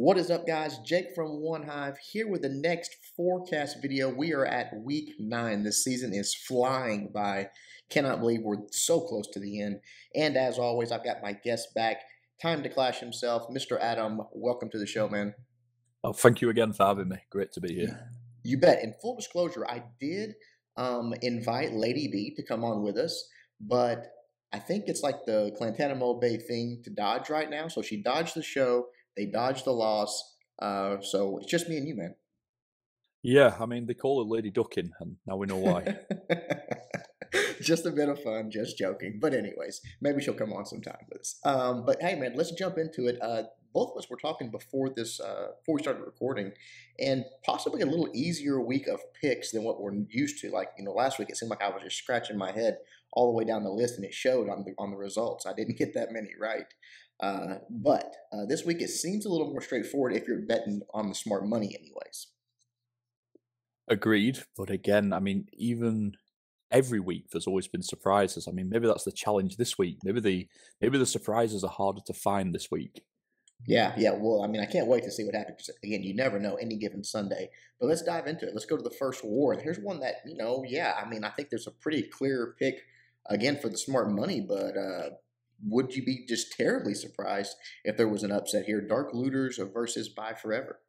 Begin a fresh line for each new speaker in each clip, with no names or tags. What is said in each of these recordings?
What is up, guys? Jake from OneHive here with the next forecast video. We are at week 9. This season is flying by. Cannot believe we're so close to the end. And as always, I've got my guest back. Time to clash himself, Mr. Adam. Welcome to the show, man.
Oh, thank you again for having me. Great to be here.
You bet. In full disclosure, I did invite Lady B to come on with us, but I think it's like the Clantanamo Bay thing to dodge right now. So she dodged the show. They dodged the loss. So it's just me and you, man.
Yeah, I mean, they call her Lady Ducking, and now we know why.
Just a bit of fun, just joking. But anyways, maybe she'll come on sometime with us. But hey, man, let's jump into it. Both of us were talking before this, before we started recording, and possibly a little easier week of picks than what we're used to. Like, last week it seemed like I was just scratching my head all the way down the list, and it showed on the results. I didn't get that many right. But this week it seems a little more straightforward if you're betting on the smart money, anyways.
Agreed. But again, I mean, even every week there's always been surprises. I mean, maybe that's the challenge this week. Maybe the surprises are harder to find this week.
Yeah. Well, I mean, I can't wait to see what happens. Again, you never know any given Sunday. But let's dive into it. Let's go to the first war. And here's one that, I mean, I think there's a pretty clear pick, again, for the smart money. But would you be just terribly surprised if there was an upset here? Dark Looters versus Buy Forever.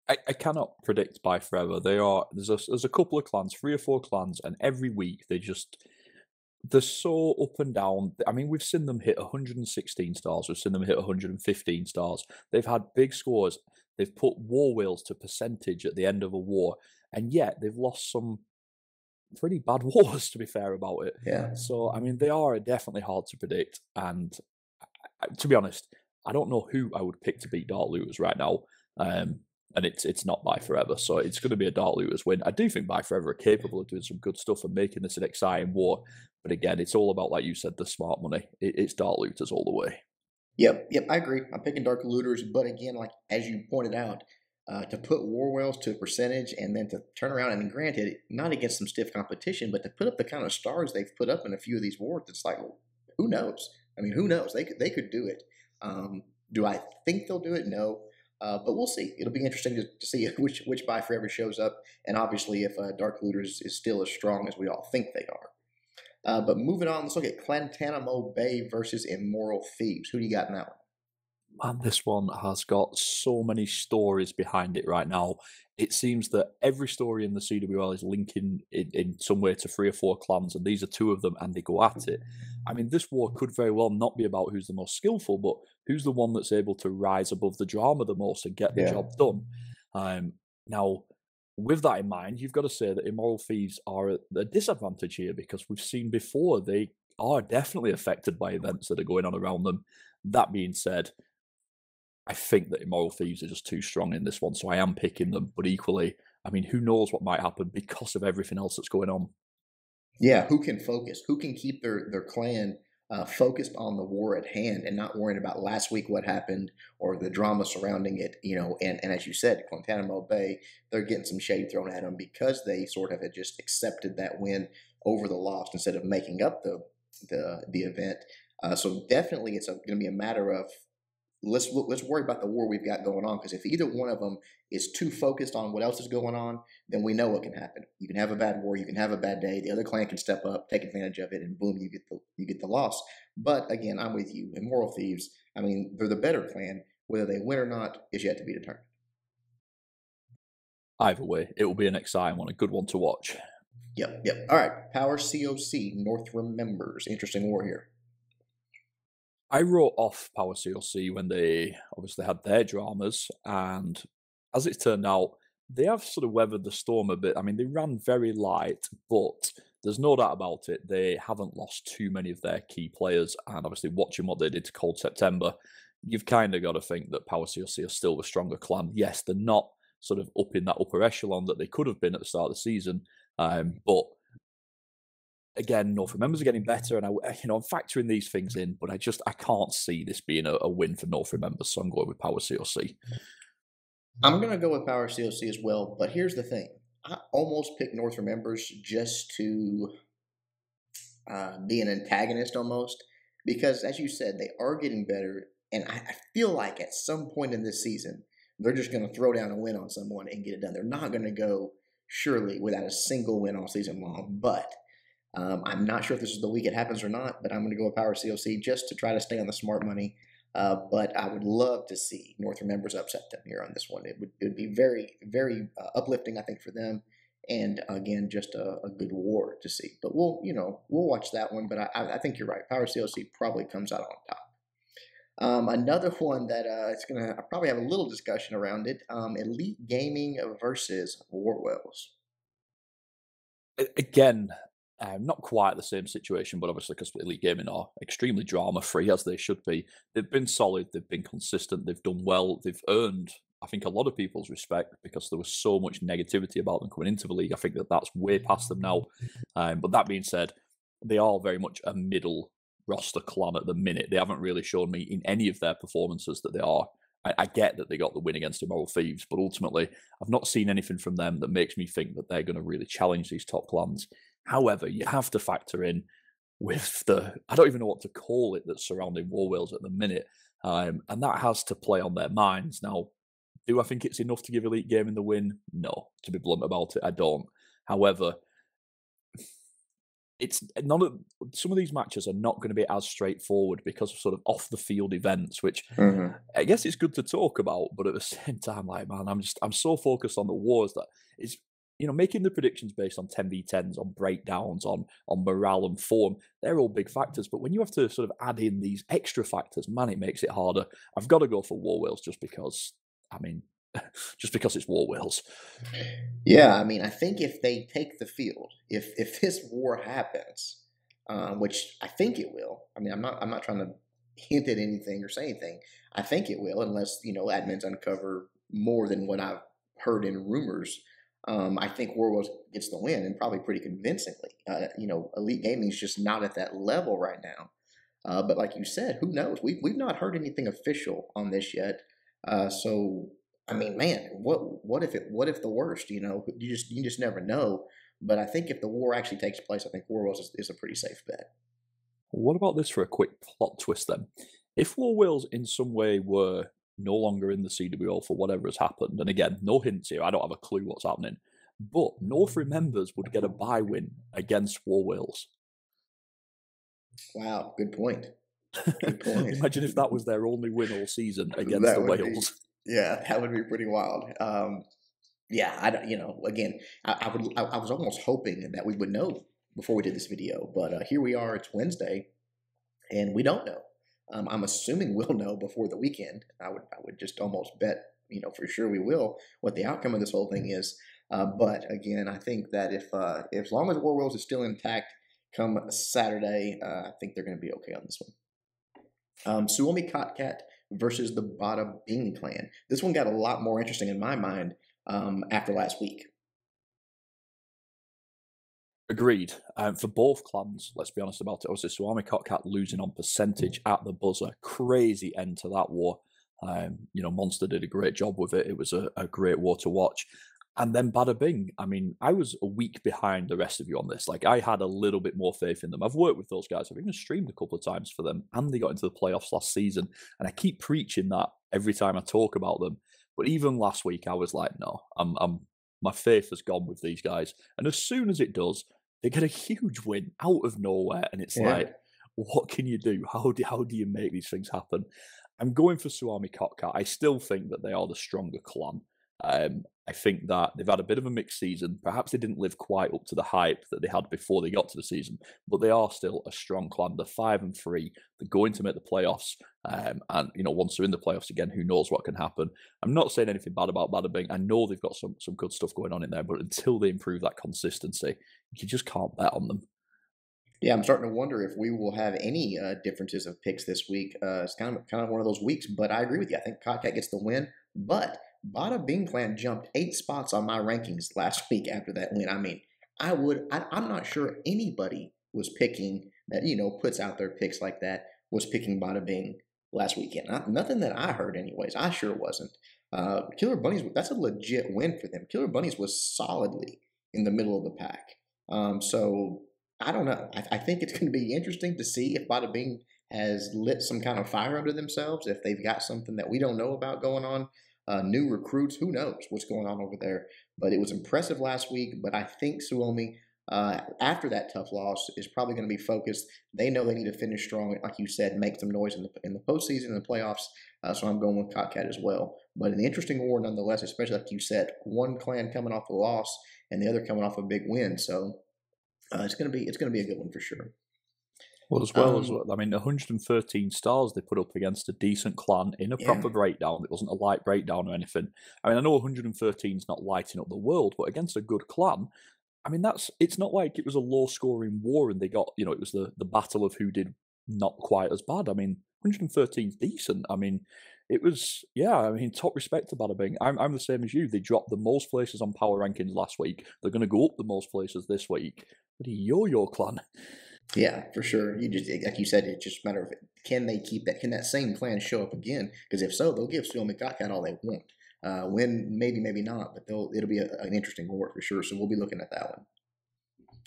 I cannot predict by forever. There's a couple of clans, 3 or 4 clans, and every week they're so up and down. I mean, we've seen them hit 116 stars. We've seen them hit 115 stars. They've had big scores. They've put war wheels to percentage at the end of a war, and yet they've lost some pretty bad wars, to be fair about it.
Yeah.
So, I mean, they are definitely hard to predict. And to be honest, I don't know who I would pick to beat Dark Looters right now. And it's not Buy Forever, so it's going to be a Dark Looters win. I do think Buy Forever are capable of doing some good stuff and making this an exciting war. But again, it's all about, like you said, the smart money. It's Dark Looters all the way.
Yep, I agree. I'm picking Dark Looters, but again, like as you pointed out, to put War Whales to a percentage and then to turn around and granted, not against some stiff competition, but to put up the kind of stars they've put up in a few of these wars, it's like, who knows? I mean, who knows? They could do it. Do I think they'll do it? No. But we'll see. It'll be interesting to see which Buy Forever shows up, and obviously if Dark Looters is still as strong as we all think they are. But moving on, let's look at Clantanamo Bay versus Immoral Thieves. Who do you got in that one?
Man, this one has got so many stories behind it right now. It seems that every story in the CWL is linking in some way to 3 or 4 clans, and these are 2 of them, and they go at it. I mean, this war could very well not be about who's the most skillful, but who's the one that's able to rise above the drama the most and get the job done. Now, with that in mind, you've got to say that Immoral Thieves are at a disadvantage here because we've seen before they are definitely affected by events that are going on around them. That being said, I think that Immoral Thieves are just too strong in this one, so I am picking them. But equally, I mean, who knows what might happen because of everything else that's going on.
Yeah, who can focus? Who can keep their clan focused on the war at hand and not worrying about last week what happened or the drama surrounding it? And as you said, Guantanamo Bay, they're getting some shade thrown at them because they sort of had just accepted that win over the loss instead of making up the event. So definitely, it's going to be a matter of let's worry about the war we've got going on, because if either one of them is too focused on what else is going on, then we know what can happen. You can have a bad war, you can have a bad day, the other clan can step up, take advantage of it, and boom, you get the loss. But again, I'm with you. Immoral Thieves, I mean, they're the better clan. Whether they win or not is yet to be determined.
Either way, it will be an exciting one, a good one to watch.
Yep. All right, Power COC, North Remembers. Interesting war here.
I wrote off Power CLC when they obviously had their dramas, and as it turned out, they have sort of weathered the storm a bit. I mean, they ran very light, but there's no doubt about it. They haven't lost too many of their key players, and obviously watching what they did to Cold September, you've kind of got to think that Power CLC are still the stronger clan. Yes, they're not sort of up in that upper echelon that they could have been at the start of the season, but again, North Remembers are getting better, and I'm factoring these things in, but I can't see this being a win for North Remembers, so I'm going with Power CLC.
I'm going to go with Power CLC as well, but here's the thing. I almost picked North Remembers just to be an antagonist almost, because as you said, they are getting better, And I feel like at some point in this season, they're just going to throw down a win on someone and get it done. They're not going to go surely without a single win all season long. But I'm not sure if this is the week it happens or not, but I'm going to go with Power COC just to try to stay on the smart money. But I would love to see Northern members upset them here on this one. It would be very, very uplifting, I think, for them. And again, just a good war to see. But we'll watch that one. But I think you're right. Power COC probably comes out on top. Another one that it's gonna I probably have a little discussion around it. Elite Gaming versus Warwells.
Again, not quite the same situation, but obviously because Elite Gaming are extremely drama free as they should be. They've been solid, they've been consistent, they've done well, they've earned, I think, a lot of people's respect because there was so much negativity about them coming into the league. I think that that's way past them now. But that being said, they are very much a middle roster clan at the minute. They haven't really shown me in any of their performances that they are. I get that they got the win against Immoral Thieves, but ultimately, I've not seen anything from them that makes me think that they're going to really challenge these top clans. However, you have to factor in with I don't even know what to call it, that's surrounding Warwheels at the minute. And that has to play on their minds. Now, do I think it's enough to give Elite Gaming the win? No, to be blunt about it, I don't. However, it's none of some of these matches are not going to be as straightforward because of sort of off the field events, which I guess it's good to talk about, but at the same time, like, man, I'm so focused on the wars that it's, making the predictions based on 10v10s, on breakdowns, on morale and form, they're all big factors. But when you have to sort of add in these extra factors, man, it makes it harder. I've got to go for Warwheels just because, just because it's Warwheels.
Yeah, I think if they take the field, if this war happens, which I think it will. I'm not trying to hint at anything or say anything. I think it will, unless admins uncover more than what I've heard in rumors. I think Warwolves gets the win, and probably pretty convincingly. Elite Gaming is just not at that level right now. But like you said, who knows? We've not heard anything official on this yet. So man, what if the worst? You just never know. But I think if the war actually takes place, I think Warwolves is a pretty safe bet.
What about this for a quick plot twist then? If Warwheels in some way were no longer in the CWL for whatever has happened, and again, no hints here, I don't have a clue what's happening, but North Remembers would get a bye win against Warwheels.
Wow, good point. Good point.
Imagine if that was their only win all season against the Wales.
Yeah, that would be pretty wild. Yeah, I don't. Again, I was almost hoping that we would know before we did this video, but here we are. It's Wednesday, and we don't know. I'm assuming we'll know before the weekend. I would just almost bet, for sure we will, what the outcome of this whole thing is. But again, I think that if as long as Warwolves is still intact come Saturday, I think they're going to be okay on this one. Suomi Kotkat versus the Bada Bing clan. This one got a lot more interesting in my mind after last week.
Agreed. For both clans, let's be honest about it. Obviously, Suomi Kotkat losing on percentage at the buzzer. Crazy end to that war. Monster did a great job with it. It was a great war to watch. And then Bada Bing. I was a week behind the rest of you on this. Like, I had a little bit more faith in them. I've worked with those guys. I've even streamed a couple of times for them, and they got into the playoffs last season. And I keep preaching that every time I talk about them. But even last week, I was like, no, my faith has gone with these guys. And as soon as it does, they get a huge win out of nowhere. And it's like, what can you do? How do you make these things happen? I'm going for Suomi Kotkat. I still think that they are the stronger clan. I think that they've had a bit of a mixed season. Perhaps they didn't live quite up to the hype that they had before they got to the season, but they are still a strong clan. They're 5-3. They're going to make the playoffs. And once they're in the playoffs again, who knows what can happen. I'm not saying anything bad about Bada Bing. I know they've got some good stuff going on in there, but until they improve that consistency, you just can't bet on them.
Yeah, I'm starting to wonder if we will have any differences of picks this week. It's kind of one of those weeks, but I agree with you. I think Kotkat gets the win, but Bada Bing clan jumped 8 spots on my rankings last week after that win. I'm not sure anybody was picking that, puts out their picks like that, was picking Bada Bing last weekend. Nothing that I heard anyways. I sure wasn't. Killer Bunnies, that's a legit win for them. Killer Bunnies was solidly in the middle of the pack. So I don't know. I think it's going to be interesting to see if Bada Bing has lit some kind of fire under themselves. If they've got something that we don't know about going on, new recruits, who knows what's going on over there. But it was impressive last week. But I think Suomi, after that tough loss, is probably going to be focused. They know they need to finish strong, like you said, make some noise in the postseason and the playoffs. So I'm going with Cotcat as well. But an interesting war nonetheless, especially like you said, one clan coming off a loss and the other coming off a big win. So it's gonna be a good one for sure.
Well, as
Um,
well, I mean, 113 stars they put up against a decent clan in a
yeah,
proper breakdown. It wasn't a light breakdown or anything. I mean, I know 113 is not lighting up the world, but against a good clan, I mean, it's not like it was a low scoring war and they got, it was the battle of who did not quite as bad. I mean, 113 is decent. I mean, it was, yeah, I mean, top respect to Bada Bing. I'm the same as you. They dropped the most places on power rankings last week. They're going to go up the most places this week. But yo clan.
yeah, for sure. You just like you said, it's just a matter of can they keep that? Can that same clan show up again? Because if so, they'll give Steel McCockhat all they want. Win, maybe, maybe not, but it'll be an interesting war for sure. So we'll be looking at that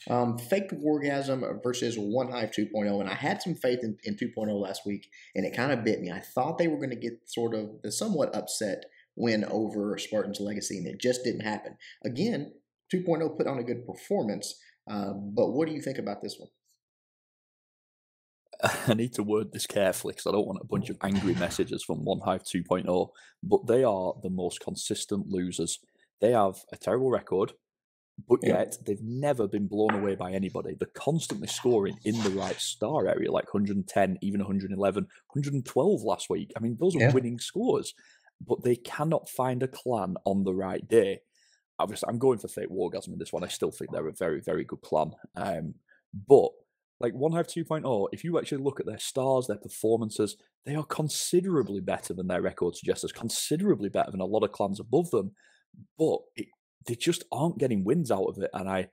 one. Faked Wargasm versus OneHive 2.0. And I had some faith in 2.0 last week, and it kind of bit me. I thought they were going to get sort of the somewhat upset win over Spartan's Legacy, and it just didn't happen. Again, 2.0 put on a good performance, but what do you think about this one?
I need to word this carefully because I don't want a bunch of angry messages from OneHive 2.0, but they are the most consistent losers. They have a terrible record, but
Yeah,
yet they've never been blown away by anybody. They're constantly scoring in the right star area, like 110, even 111, 112 last week. I mean, those are
yeah,
winning scores, but they cannot find a clan on the right day. Obviously, I'm going for Fate Wargasm in this one. I still think they're a very, very good clan. But like OneHive 2.0, if you actually look at their stars, their performances, they are considerably better than their record suggests, considerably better than a lot of clans above them. But they just aren't getting wins out of it. And I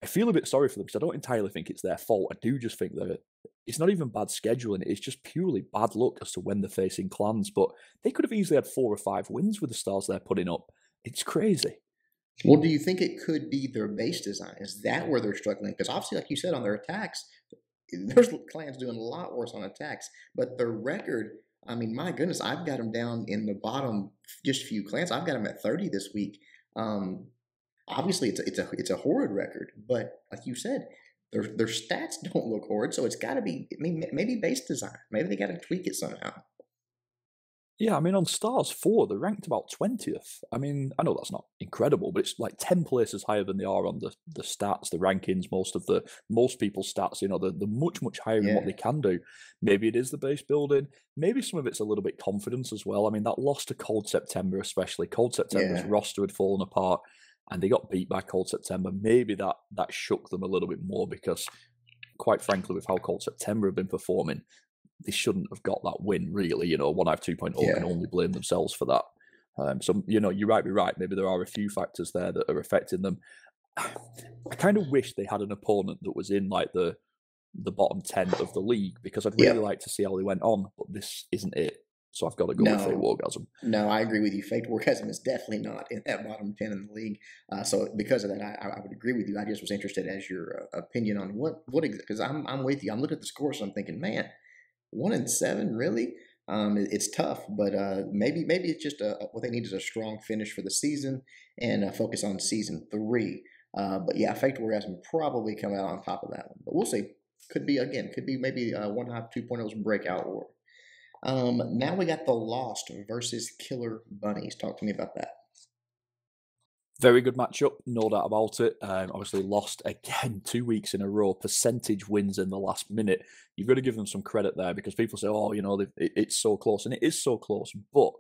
feel a bit sorry for them because I don't entirely think it's their fault. I do just think that it's not even bad scheduling. It's just purely bad luck as to when they're facing clans. But they could have easily had 4 or 5 wins with the stars they're putting up. It's crazy.
well, do you think it could be their base design? Is that where they're struggling? Because obviously, like you said, on their attacks, there's clans doing a lot worse on attacks, but their record. I mean, my goodness, I've got them down in the bottom, just few clans. I've got them at 30 this week. Um, Obviously, it's a horrid record, but like you said, their stats don't look horrid, so it's got to be. I mean, maybe base design. Maybe they got to tweak it somehow.
Yeah, I mean, on Stars 4, they're ranked about 20th. I mean, I know that's not incredible, but it's like 10 places higher than they are on the stats, the rankings, most people's stats, they're much, much higher in what
Yeah,
they can do. Maybe it is the base building. Maybe some of it's a little bit confidence as well. I mean, that loss to Cold September, especially. Cold September's
yeah.
roster had fallen apart and they got beat by Cold September. Maybe that shook them a little bit more because, quite frankly, with how Cold September have been performing, they shouldn't have got that win, really. OneHive 2.0 can
Yeah.
only blame themselves for that. So, you might be right. Maybe there are a few factors there that are affecting them. I kind of wish they had an opponent that was in like the bottom 10 of the league because I'd really
Yep.
like to see how they went on, but this isn't it. So I've got to go with Fate
No,
Wargasm.
no, I agree with you. Faked Orgasm is definitely not in that bottom 10 in the league. So because of that, I would agree with you. I just was interested as your opinion on what because I'm with you. I'm looking at the scores and I'm thinking, man, 1-7, really? It's tough, but maybe it's just what they need is a strong finish for the season and focus on season three. But yeah, Faked Orgasm probably come out on top of that one. But we'll see. Could be maybe One Hop 2.0's breakout war. Now we got the Lost versus Killer Bunnies. Talk to me about that.
Very good matchup, no doubt about it. Obviously, lost again 2 weeks in a row. Percentage wins in the last minute. You've got to give them some credit there because people say, "Oh, it's so close," and it is so close. But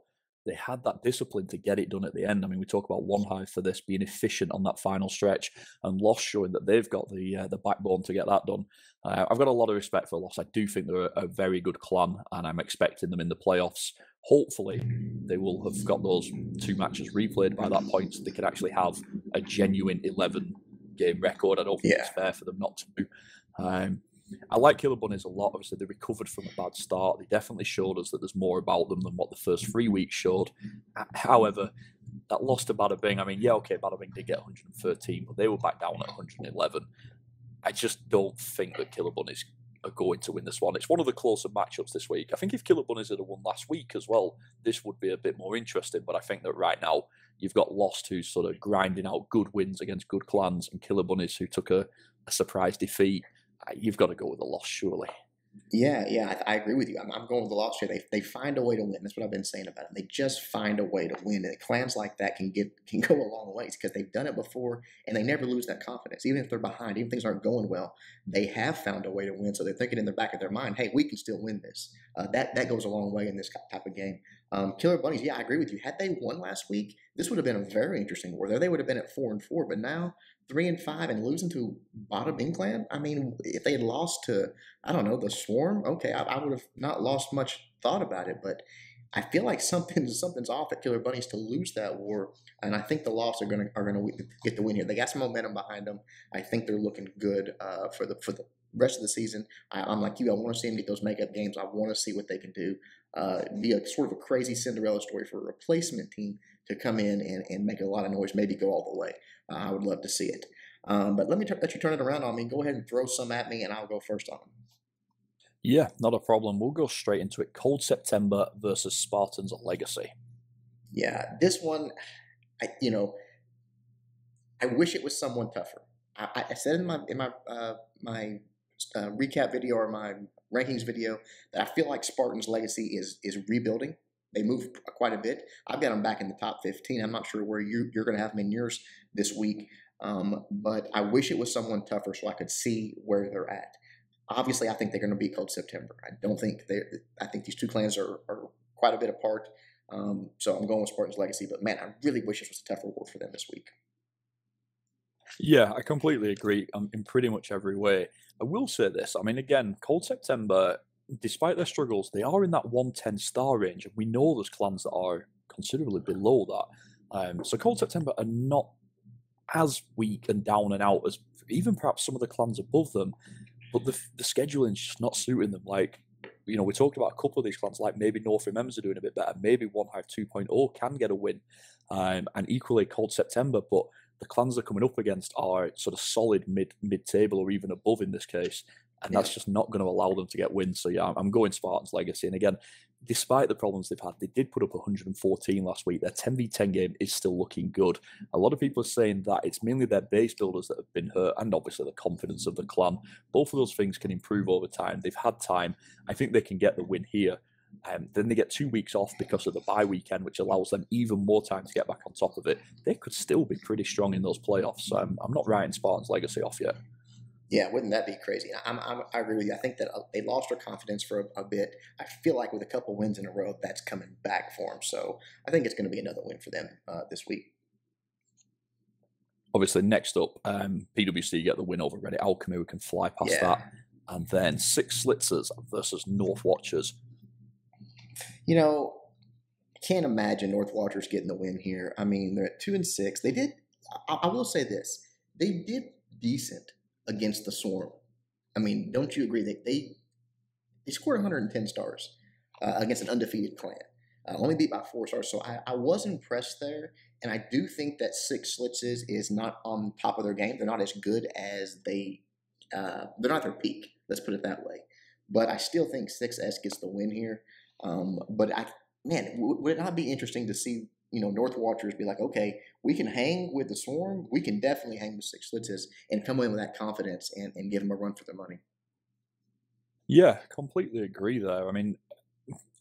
they had that discipline to get it done at the end. I mean, we talk about OneHive for this being efficient on that final stretch, and Lost showing that they've got the backbone to get that done. I've got a lot of respect for Lost. I do think they're a very good clan, and I'm expecting them in the playoffs. Hopefully, they will have got those 2 matches replayed by that point, so they can actually have a genuine 11-game record. I don't think
Yeah,
it's fair for them not to. Um, I like Killer Bunnies a lot. Obviously, they recovered from a bad start. They definitely showed us that there's more about them than what the first 3 weeks showed. However, that loss to Bada Bing, I mean, yeah, okay, Bada Bing did get 113, but they were back down at 111. I just don't think that Killer Bunnies are going to win this one. It's one of the closer matchups this week. I think if Killer Bunnies had won last week as well, this would be a bit more interesting. But I think that right now you've got Lost, who's sort of grinding out good wins against good clans, and Killer Bunnies, who took a surprise defeat. You've got to go with the Lost, surely.
Yeah, I agree with you. I'm going with the Lost here. They find a way to win. That's what I've been saying about them. They just find a way to win. And clans like that can go a long ways because they've done it before and they never lose that confidence. Even if they're behind, even if things aren't going well, they have found a way to win. So they're thinking in the back of their mind, hey, we can still win this. That goes a long way in this type of game. Killer Bunnies, yeah, I agree with you. Had they won last week, this would have been a very interesting war. There, they would have been at 4-4, but now 3-5 and losing to bottom in clan. I mean, if they had lost to, I don't know, the Swarm, okay, I would have not lost much thought about it. But I feel like something's off at Killer Bunnies to lose that war, and I think the Lost are gonna get the win here. They got some momentum behind them. I think they're looking good for the rest of the season. I'm like you. I want to see them get those makeup games. I want to see what they can do. Be a sort of a crazy Cinderella story for a replacement team to come in and make a lot of noise, maybe go all the way. I would love to see it. But let you turn it around on me. Go ahead and throw some at me, and I'll go first on them.
Yeah, not a problem. We'll go straight into it. Cold September versus Spartans Legacy.
Yeah, this one, I I wish it was someone tougher. I said in my recap video or my rankings video that I feel like Spartans Legacy is rebuilding. They moved quite a bit. I've got them back in the top 15. I'm not sure where you're going to have them in yours this week, but I wish it was someone tougher so I could see where they're at. Obviously, I think they're going to beat Cold September. I think these two clans are quite a bit apart. So I'm going with Spartans Legacy. But man, I really wish this was a tougher war for them this week.
Yeah, I completely agree in pretty much every way. I will say this. I mean, again, Cold September, despite their struggles, they are in that 110 star range. And we know there's clans that are considerably below that. So Cold September are not as weak and down and out as even perhaps some of the clans above them. But the scheduling's just not suiting them. Like, we talked about a couple of these clans, like maybe North Remembers are doing a bit better. Maybe OneHive 2.0 can get a win. And equally Cold September, but the clans they're coming up against are sort of solid mid-table or even above in this case. And that's just not going to allow them to get wins. So yeah, I'm going Spartans Legacy. And again, despite the problems they've had, they did put up 114 last week. Their 10v10 game is still looking good. A lot of people are saying that it's mainly their base builders that have been hurt and obviously the confidence of the clan. Both of those things can improve over time. They've had time. I think they can get the win here. Then they get 2 weeks off because of the bye weekend, which allows them even more time to get back on top of it. They could still be pretty strong in those playoffs. I'm not writing Spartans Legacy off yet.
Yeah, wouldn't that be crazy? I agree with you. I think that they lost their confidence for a bit. I feel like with a couple wins in a row, that's coming back for them. So I think it's going to be another win for them this week.
Obviously, next up, PwC get the win over Reddit Alchemy. We can fly past that. And then Six Slitzers versus North Watchers.
I can't imagine North Watchers getting the win here. I mean, they're at 2-6. They did. I will say this: they did decent against the Swarm. I mean, don't you agree that they scored 110 stars against an undefeated clan, only beat by 4 stars. So I was impressed there, and I do think that Six Slitzes is not on top of their game. They're not as good as they're not their peak. Let's put it that way. But I still think 6S gets the win here. But would it not be interesting to see North Watchers be like, okay, we can hang with the Swarm. We can definitely hang with Six Slitzes and come in with that confidence and give them a run for their money.
Yeah, completely agree there. I mean,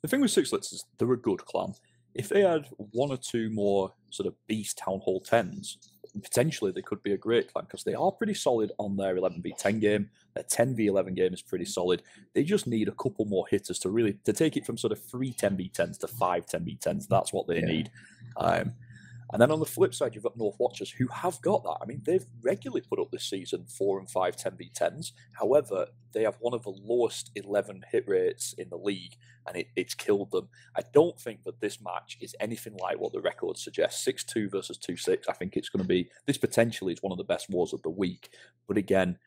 the thing with Six Slitzers, they're a good clan. If they had 1 or 2 more sort of beast Town Hall 10s, potentially they could be a great clan because they are pretty solid on their 11v10 game. Their 10v11 game is pretty solid. They just need a couple more hitters to take it from sort of 3 10v10s to 5 10v10s. That's what they need. And then on the flip side, you've got North Watchers who have got that. I mean, they've regularly put up this season 4 and 5 10v10s. However, they have one of the lowest 11 hit rates in the league, and it's killed them. I don't think that this match is anything like what the record suggests. 6-2 versus 2-6. I think it's going to be, this potentially is one of the best wars of the week. But again,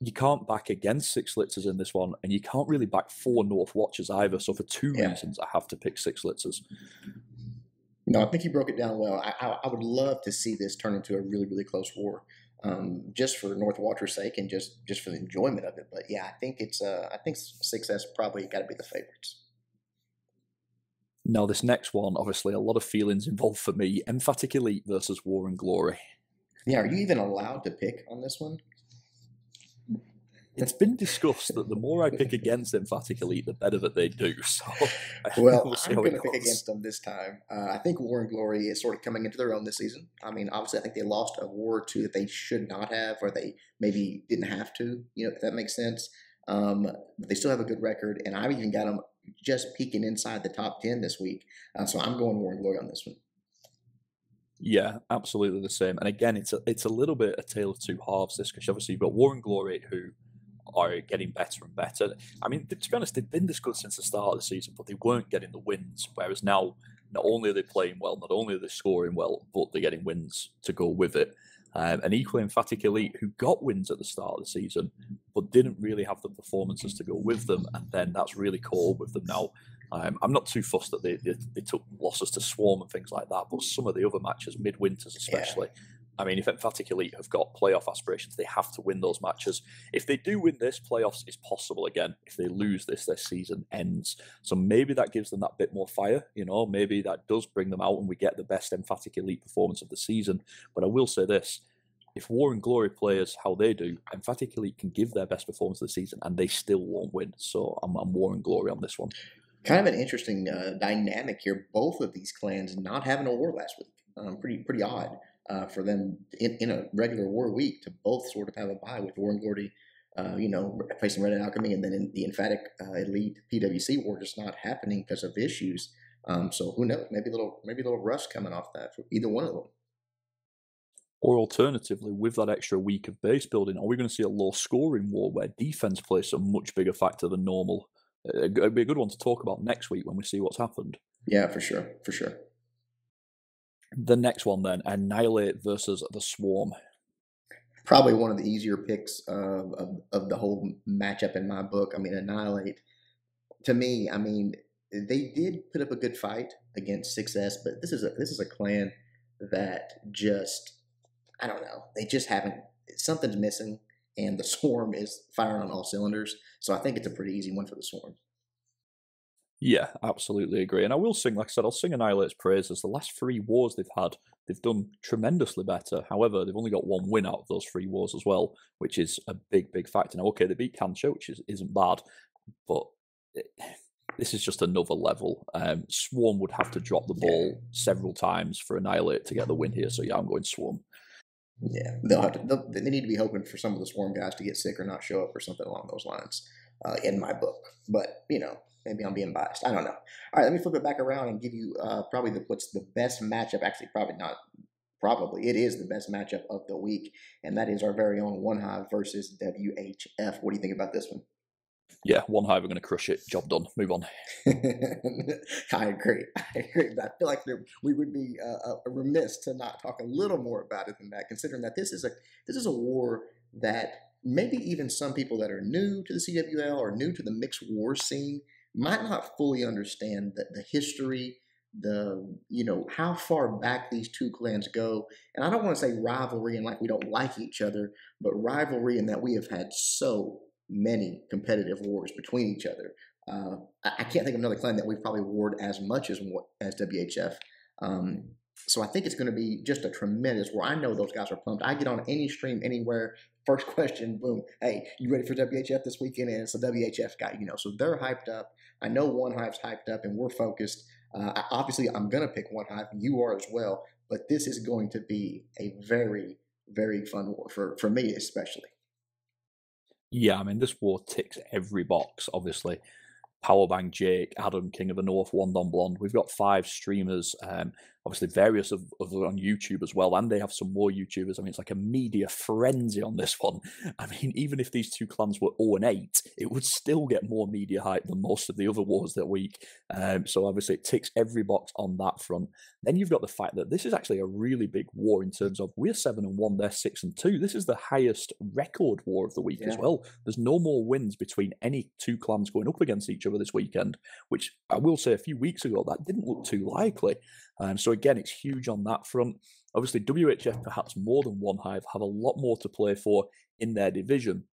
you can't back against Six Slitzers in this one, and you can't really back 4 North Watchers either. So for 2 reasons, I have to pick Six Slitzers.
No, I think you broke it down well. I would love to see this turn into a really, really close war. just for North Walter's sake and just for the enjoyment of it. But yeah, I think Success probably got to be the favorites.
Now, this next one, obviously, a lot of feelings involved for me. Emphatic Elite versus War and Glory.
Yeah, are you even allowed to pick on this one?
It's been discussed that the more I pick against Emphatic Elite, the better that they do. So
Well,
we'll see
I'm
how
going
it
to pick
goes.
against them this time. I think War and Glory is sort of coming into their own this season. I mean, obviously, I think they lost a war or two that they should not have, or they maybe didn't have to. You know, if that makes sense. But they still have a good record, and I've even got them just peeking inside the top 10 this week. So I'm going War and Glory on this one.
Yeah, absolutely the same. And again, it's a little bit a tale of two halves. This because obviously you've got War and Glory who are getting better and better. I mean, to be honest, they've been this good since the start of the season, but they weren't getting the wins. Whereas now, not only are they playing well, not only are they scoring well, but they're getting wins to go with it. And equally emphatic Elite, who got wins at the start of the season, but didn't really have the performances to go with them, and then that's really caught up with them now. I'm not too fussed that they took losses to Swarm and things like that, but some of the other matches, midwinters especially, I mean, if Emphatic Elite have got playoff aspirations, they have to win those matches. If they do win this, playoffs is possible again. If they lose this, their season ends. So maybe that gives them that bit more fire, you know, maybe that does bring them out and we get the best Emphatic Elite performance of the season. But I will say this, if War and Glory players how they do, Emphatic Elite can give their best performance of the season and they still won't win. So I'm War and Glory on this one.
Kind of an interesting dynamic here. Both of these clans not having a war last week. Pretty odd for them in a regular war week to both sort of have a bye with War and Glory, facing Red Alchemy, and then in the Emphatic Elite PWC war just not happening because of issues. So who knows? Maybe a little rust coming off that for either one of them.
Or alternatively, with that extra week of base building, are we going to see a low scoring war where defense plays a much bigger factor than normal? It'd be a good one to talk about next week when we see what's happened.
Yeah, for sure, for sure.
The next one then, Annihilate versus the Swarm.
Probably one of the easier picks of the whole matchup in my book. I mean, Annihilate, to me, I mean, they did put up a good fight against 6S, but this is a clan that just, I don't know, they just haven't, something's missing, and the Swarm is firing on all cylinders. So I think it's a pretty easy one for the Swarm.
Yeah, absolutely agree. And I will sing, like I said, I'll sing Annihilate's praises. The last 3 wars they've had, they've done tremendously better. However, they've only got 1 win out of those 3 wars as well, which is a big, big factor. Now, okay, they beat Kancho, which isn't bad, but this is just another level. Swarm would have to drop the ball several times for Annihilate to get the win here. So yeah, I'm going Swarm.
Yeah, they need to be hoping for some of the Swarm guys to get sick or not show up or something along those lines in my book. But, maybe I'm being biased. I don't know. All right, let me flip it back around and give you probably what's the best matchup. Actually, probably not. Probably it is the best matchup of the week, and that is our very own OneHive versus WHF. What do you think about this one?
Yeah, OneHive are going to crush it. Job done. Move on.
I agree. I feel like we would be remiss to not talk a little more about it than that, considering that this is a war that maybe even some people that are new to the CWL or new to the mixed war scene might not fully understand the history, how far back these two clans go. And I don't want to say rivalry and like we don't like each other, but rivalry in that we have had so many competitive wars between each other. I can't think of another clan that we've probably warred as much as WHF. So I think it's going to be just a tremendous war. I know those guys are pumped. I get on any stream anywhere. First question, boom. Hey, you ready for WHF this weekend? And it's a WHF guy, so they're hyped up. I know OneHive's hyped up and we're focused. Obviously, I'm going to pick OneHive. You are as well. But this is going to be a very, very fun war for me especially.
Yeah, I mean, this war ticks every box, obviously. Powerbang Jake, Adam, King of the North, One Don Blonde. We've got 5 streamers, obviously various of on YouTube as well, and they have some more YouTubers. I mean, it's like a media frenzy on this one. I mean, even if these 2 clans were 0-8, it would still get more media hype than most of the other wars that week. So obviously it ticks every box on that front. Then you've got the fact that this is actually a really big war in terms of we're 7-1, they're 6-2. This is the highest record war of the week as well. There's no more wins between any 2 clans going up against each other this weekend, which I will say a few weeks ago, that didn't look too likely. So again, it's huge on that front. Obviously, WHF, perhaps more than OneHive, have a lot more to play for in their division.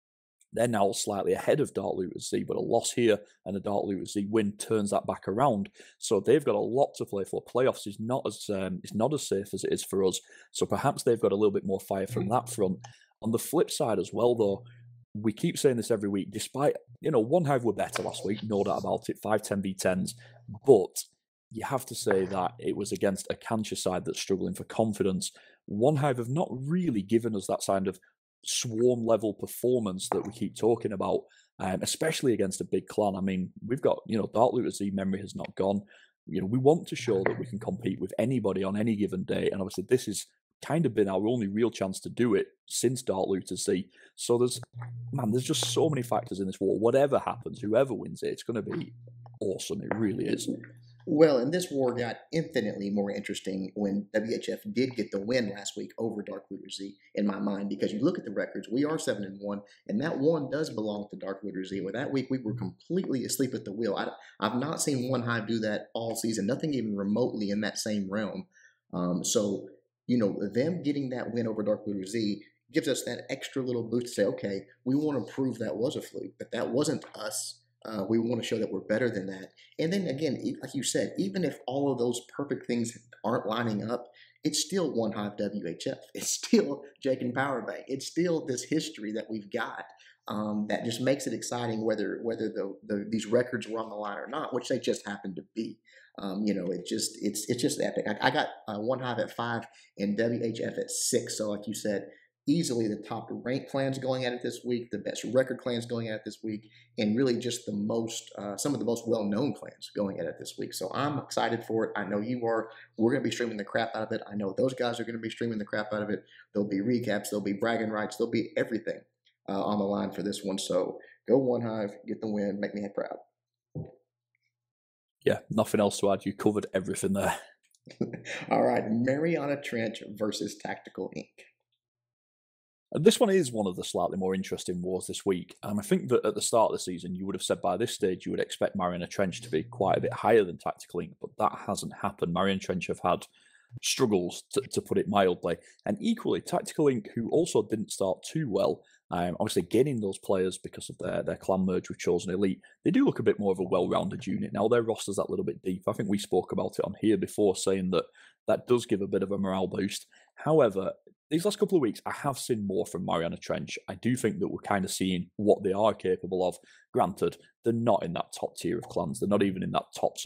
They're now slightly ahead of Dark Looters Z, but a loss here and a Dark Looters Z win turns that back around. So they've got a lot to play for. Playoffs is not as safe as it is for us. So perhaps they've got a little bit more fire from that front. On the flip side as well, though, we keep saying this every week. Despite OneHive were better last week, no doubt about it. 5-10v10s, but you have to say that it was against a Cancer side that's struggling for confidence. OneHive have not really given us that kind of swarm level performance that we keep talking about, especially against a big clan. I mean, we've got, Dark Looters Z memory has not gone. We want to show that we can compete with anybody on any given day, and obviously this has kind of been our only real chance to do it since Dark Looters Z. So there's just so many factors in this war. Whatever happens, whoever wins it, it's going to be awesome. It really is.
Well, and this war got infinitely more interesting when WHF did get the win last week over Dark Looters Z, in my mind, because you look at the records, we are 7-1, and that one does belong to Dark Looters Z. Where that week we were completely asleep at the wheel. I've not seen OneHive do that all season, nothing even remotely in that same realm. So, them getting that win over Dark Looters Z gives us that extra little boost to say, okay, we want to prove that was a fluke, that wasn't us. We want to show that we're better than that. And then again, like you said, even if all of those perfect things aren't lining up, it's still OneHive WHF. It's still Jake and Powerbank. It's still this history that we've got that just makes it exciting, whether these records were on the line or not, which they just happen to be. It's just epic. I got OneHive at 5 and WHF at 6. So like you said, easily the top ranked clans going at it this week, the best record clans going at it this week, and really just some of the most well-known clans going at it this week. So I'm excited for it. I know you are. We're going to be streaming the crap out of it. I know those guys are going to be streaming the crap out of it. There'll be recaps. There'll be bragging rights. There'll be everything on the line for this one. So go OneHive, get the win, make me proud.
Yeah, nothing else to add. You covered everything there.
All right, Mariana Trench versus Tactical Inc.
This one is one of the slightly more interesting wars this week. I think that at the start of the season, you would have said by this stage you would expect Mariana Trench to be quite a bit higher than Tactical Inc., but that hasn't happened. Mariana Trench have had struggles, to put it mildly. And equally, Tactical Inc., who also didn't start too well, obviously gaining those players because of their clan merge with Chosen Elite, they do look a bit more of a well-rounded unit. Now, their roster's that little bit deep. I think we spoke about it on here before, saying that does give a bit of a morale boost. However, these last couple of weeks, I have seen more from Mariana Trench. I do think that we're kind of seeing what they are capable of. Granted, they're not in that top tier of clans. They're not even in that top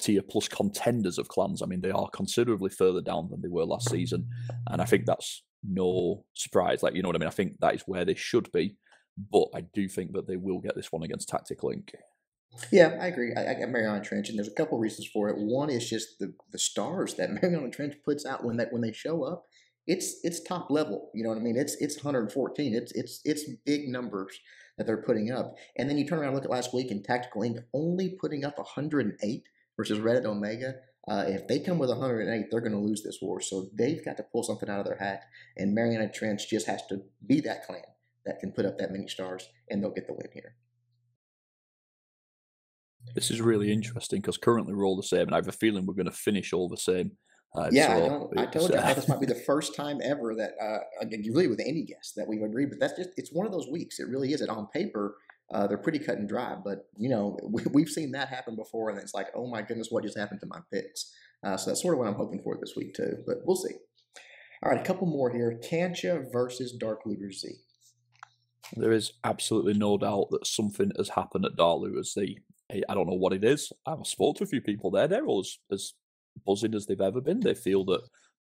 tier plus contenders of clans. I mean, they are considerably further down than they were last season. And I think that's no surprise. Like, you know what I mean? I think that is where they should be. But I do think that they will get this one against Tactical Inc.
Yeah, I agree. I got Mariana Trench, and there's a couple reasons for it. One is just the stars that Mariana Trench puts out when they show up. It's top level. You know what I mean? It's 114. It's big numbers that they're putting up. And then you turn around and look at last week, and Tactical Inc. only putting up 108 versus Reddit Omega. If they come with 108, they're going to lose this war. So they've got to pull something out of their hat. And Mariana Trench just has to be that clan that can put up that many stars, and they'll get the win here.
This is really interesting because currently we're all the same, and I have a feeling we're going to finish all the same.
Yeah, I told you this might be the first time ever that really with any guest that we've agreed. But it's one of those weeks. It really is. It on paper, they're pretty cut and dry. But we've seen that happen before, and it's like, oh my goodness, what just happened to my picks? So that's sort of what I'm hoping for this week too. But we'll see. All right, a couple more here. Cancha versus Dark Looters Z.
There is absolutely no doubt that something has happened at Dark Looters Z. I don't know what it is. I've spoken to a few people there. They're all as buzzing as they've ever been. They feel that,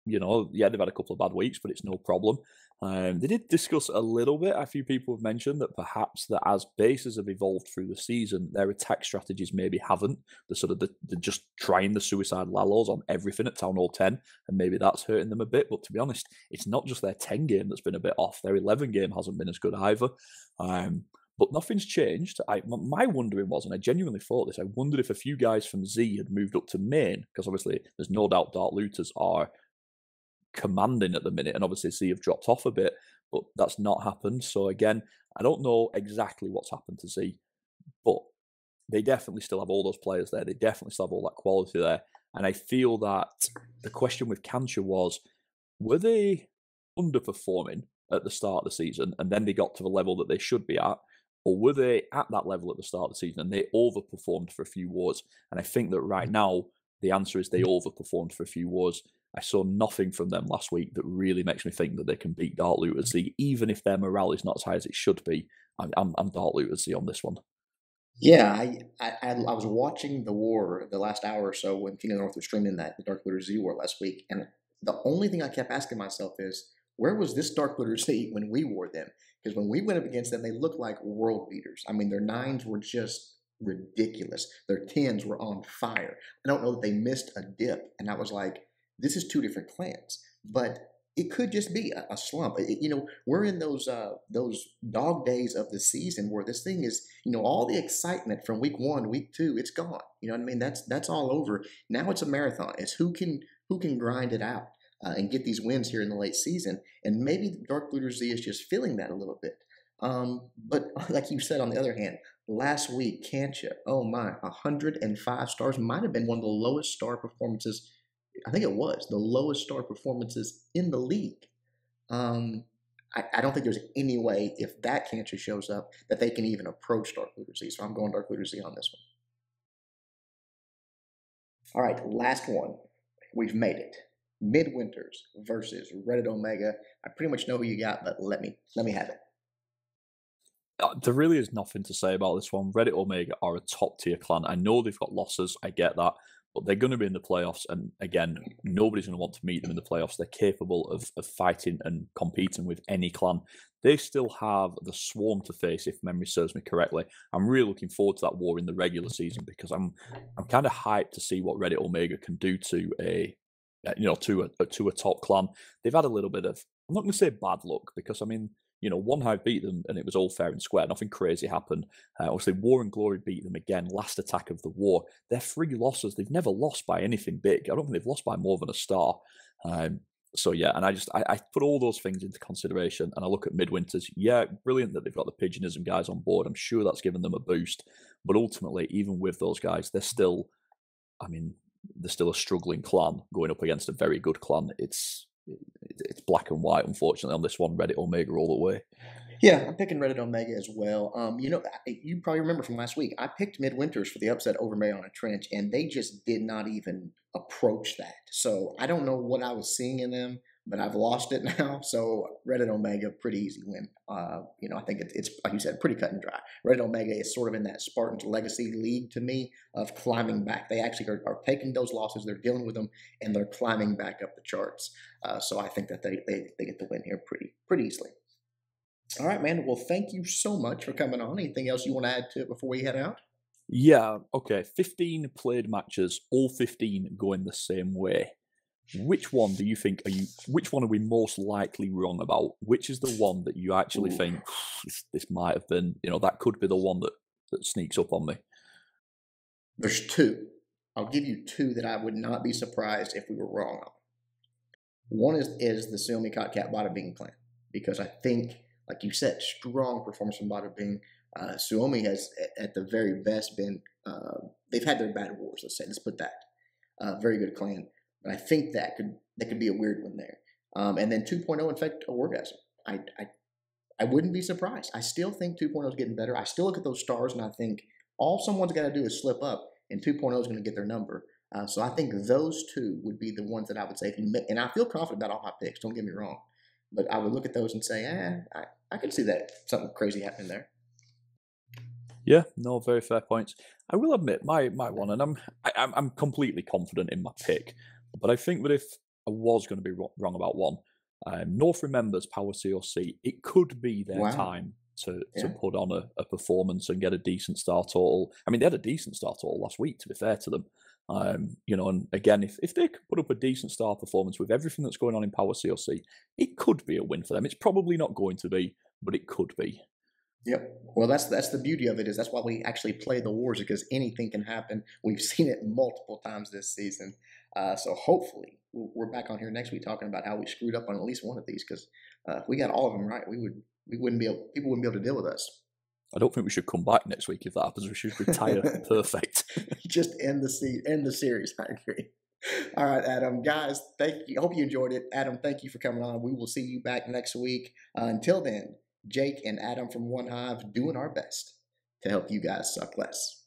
they've had a couple of bad weeks, but it's no problem. They did discuss a little bit. A few people have mentioned that perhaps that as bases have evolved through the season, their attack strategies maybe haven't. They're just trying the suicide lalos on everything at Town Hall 10, and maybe that's hurting them a bit. But to be honest, it's not just their 10 game that's been a bit off. Their 11 game hasn't been as good either. But nothing's changed. My wondering was, and I genuinely thought this, I wondered if a few guys from Z had moved up to main, because obviously there's no doubt Dark Looters are commanding at the minute, and obviously Z have dropped off a bit, but that's not happened. So again, I don't know exactly what's happened to Z, but they definitely still have all those players there. They definitely still have all that quality there. And I feel that the question with Cancer was, were they underperforming at the start of the season and then they got to the level that they should be at? Or were they at that level at the start of the season and they overperformed for a few wars? And I think that right now, the answer is they overperformed for a few wars. I saw nothing from them last week that really makes me think that they can beat Dark Looters Z, even if their morale is not as high as it should be. I'm Dark Looters Z on this one.
Yeah, I was watching the war the last hour or so when King of the North was streaming that the Dark Looter Z war last week, and the only thing I kept asking myself is, where was this Dark Looter Z when we wore them? Because when we went up against them, they looked like world beaters. I mean, their nines were just ridiculous. Their tens were on fire. I don't know that they missed a dip, and I was like, this is two different clans, but it could just be a slump. We're in those dog days of the season where this thing is, all the excitement from week one, week two, it's gone. You know what I mean? That's all over. Now it's a marathon. It's who can grind it out and get these wins here in the late season. And maybe the Dark Looter Z is just feeling that a little bit. But like you said, on the other hand, last week, Kancha, oh my, 105 stars might have been one of the lowest star performances. I think it was the lowest star performances in the league. Um, I don't think there's any way if that cancer shows up that they can even approach Dark Looter Z. So I'm going Dark Looter Z on this one. All right, last one. We've made it. Midwinters versus Reddit Omega. I pretty much know who you got, but let me have it.
There really is nothing to say about this one. Reddit Omega are a top tier clan. I know they've got losses. I get that. But they're going to be in the playoffs, and again, nobody's going to want to meet them in the playoffs. They're capable of fighting and competing with any clan. They still have the Swarm to face, if memory serves me correctly. I'm really looking forward to that war in the regular season because I'm kind of hyped to see what Reddit Omega can do to a top clan. They've had a little bit of, I'm not going to say bad luck because OneHive beat them and it was all fair and square. Nothing crazy happened. Obviously, War and Glory beat them again, last attack of the war. They're 3 losses. They've never lost by anything big. I don't think they've lost by more than a star. So yeah, and I put all those things into consideration and I look at Midwinters. Yeah, brilliant that they've got the Pigeonism guys on board. I'm sure that's given them a boost. But ultimately, even with those guys, they're still a struggling clan going up against a very good clan. It's black and white, unfortunately, on this one. Reddit Omega all the way.
Yeah, I'm picking Reddit Omega as well. You probably remember from last week, I picked Midwinters for the upset over Mariana Trench, and they just did not even approach that. So I don't know what I was seeing in them, but I've lost it now. So Reddit Omega, pretty easy win. I think it's like you said, pretty cut and dry. Reddit Omega is sort of in that Spartans Legacy League to me of climbing back. They actually are taking those losses, they're dealing with them, and they're climbing back up the charts. So I think that they get the win here pretty easily. All right, man. Well, thank you so much for coming on. Anything else you want to add to it before we head out?
Yeah, okay. 15 played matches, all 15 going the same way. Which one do you think which one are we most likely wrong about? Which is the one that you actually think this might have been, that could be the one that sneaks up on me?
There's 2. I'll give you 2 that I would not be surprised if we were wrong on. One is the Xiaomi Cat Bada Bing clan, because I think, like you said, strong performance from Bada Bing. Suomi has, at the very best, been, they've had their bad wars, let's put that. Very good clan. But I think that could be a weird one there. And then 2.0 Infect Orgasm. I wouldn't be surprised. I still think 2.0 is getting better. I still look at those stars and I think all someone's got to do is slip up and 2.0 is going to get their number. So I think those 2 would be the ones that I would say, and I feel confident about all my picks, don't get me wrong. But I would look at those and say, I could see that something crazy happening there.
Yeah, no, very fair points. I will admit my one, and I'm completely confident in my pick, but I think that if I was going to be wrong about one, North remembers Power COC. It could be their time to put on a performance and get a decent star total. I mean, they had a decent star total last week, to be fair to them. And again, if they could put up a decent star performance with everything that's going on in Power COC, it could be a win for them. It's probably not going to be, but it could be.
Yep. Well, that's the beauty of it, is that's why we actually play the wars, because anything can happen. We've seen it multiple times this season. So hopefully we're back on here next week talking about how we screwed up on at least one of these, because if we got all of them right, people wouldn't be able to deal with us.
I don't think we should come back next week if that happens. We should retire. Perfect.
Just end the series. I agree. All right, Adam. Guys, thank you. Hope you enjoyed it. Adam, thank you for coming on. We will see you back next week. Until then, Jake and Adam from OneHive doing our best to help you guys suck less.